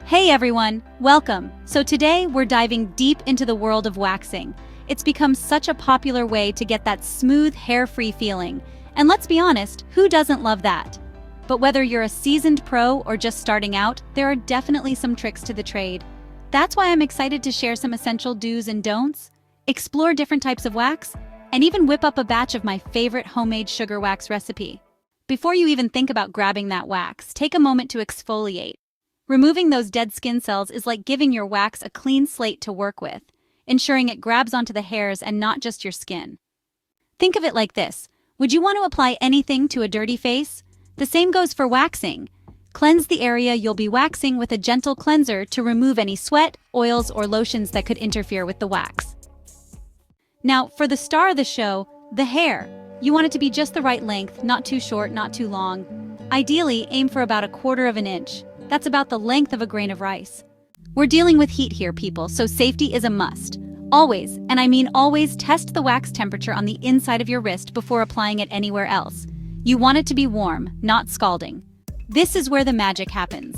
Hey everyone, welcome. So today we're diving deep into the world of waxing. It's become such a popular way to get that smooth, hair-free feeling. And let's be honest, who doesn't love that? But whether you're a seasoned pro or just starting out, there are definitely some tricks to the trade. That's why I'm excited to share some essential do's and don'ts, explore different types of wax, and even whip up a batch of my favorite homemade sugar wax recipe. Before you even think about grabbing that wax, take a moment to exfoliate. Removing those dead skin cells is like giving your wax a clean slate to work with, ensuring it grabs onto the hairs and not just your skin. Think of it like this. Would you want to apply anything to a dirty face? The same goes for waxing. Cleanse the area you'll be waxing with a gentle cleanser to remove any sweat, oils, or lotions that could interfere with the wax. Now, for the star of the show, the hair. You want it to be just the right length, not too short, not too long. Ideally, aim for about 1/4 of an inch. That's about the length of a grain of rice. We're dealing with heat here, people, so safety is a must. Always, and I mean always, test the wax temperature on the inside of your wrist before applying it anywhere else. You want it to be warm, not scalding. This is where the magic happens.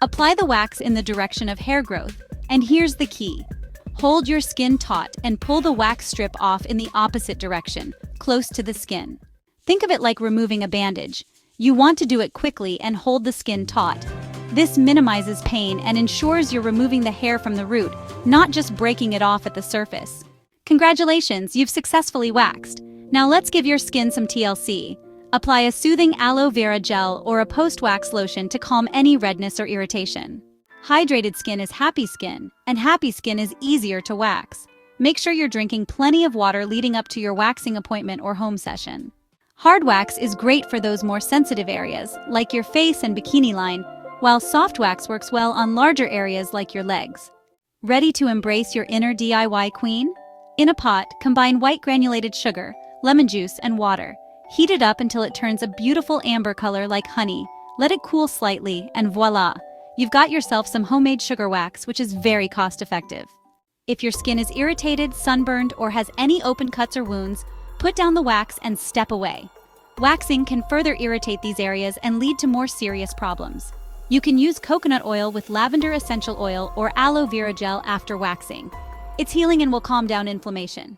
Apply the wax in the direction of hair growth, and here's the key. Hold your skin taut and pull the wax strip off in the opposite direction, close to the skin. Think of it like removing a bandage. You want to do it quickly and hold the skin taut. This minimizes pain and ensures you're removing the hair from the root, not just breaking it off at the surface. Congratulations, you've successfully waxed. Now let's give your skin some TLC. Apply a soothing aloe vera gel or a post-wax lotion to calm any redness or irritation. Hydrated skin is happy skin, and happy skin is easier to wax. Make sure you're drinking plenty of water leading up to your waxing appointment or home session. Hard wax is great for those more sensitive areas, like your face and bikini line, while soft wax works well on larger areas like your legs. Ready to embrace your inner DIY queen? In a pot, combine white granulated sugar, lemon juice, and water. Heat it up until it turns a beautiful amber color like honey. Let it cool slightly, and voila! You've got yourself some homemade sugar wax, which is very cost-effective. If your skin is irritated, sunburned, or has any open cuts or wounds, put down the wax and step away. Waxing can further irritate these areas and lead to more serious problems. You can use coconut oil with lavender essential oil or aloe vera gel after waxing. It's healing and will calm down inflammation.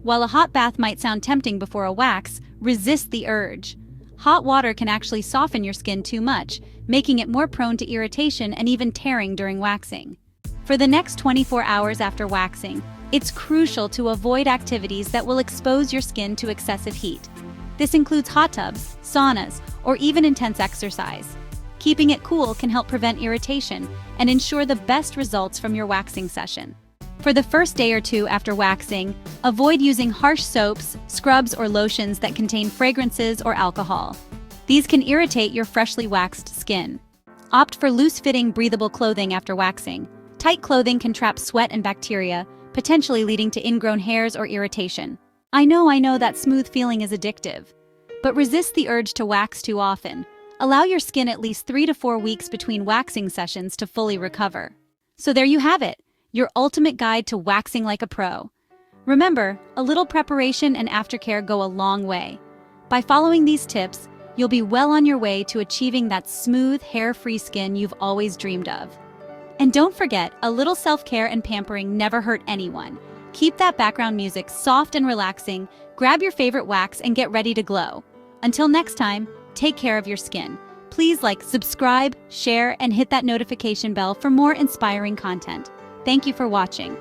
While a hot bath might sound tempting before a wax, resist the urge. Hot water can actually soften your skin too much, making it more prone to irritation and even tearing during waxing. For the next 24 hours after waxing, it's crucial to avoid activities that will expose your skin to excessive heat. This includes hot tubs, saunas, or even intense exercise. Keeping it cool can help prevent irritation and ensure the best results from your waxing session. For the first day or two after waxing, avoid using harsh soaps, scrubs, or lotions that contain fragrances or alcohol. These can irritate your freshly waxed skin. Opt for loose-fitting, breathable clothing after waxing. Tight clothing can trap sweat and bacteria, potentially leading to ingrown hairs or irritation. I know that smooth feeling is addictive. But resist the urge to wax too often. Allow your skin at least 3 to 4 weeks between waxing sessions to fully recover. So there you have it, your ultimate guide to waxing like a pro. Remember, a little preparation and aftercare go a long way. By following these tips, you'll be well on your way to achieving that smooth, hair-free skin you've always dreamed of. And don't forget, a little self-care and pampering never hurt anyone. Keep that background music soft and relaxing, grab your favorite wax, and get ready to glow. Until next time, take care of your skin. Please like, subscribe, share, and hit that notification bell for more inspiring content. Thank you for watching.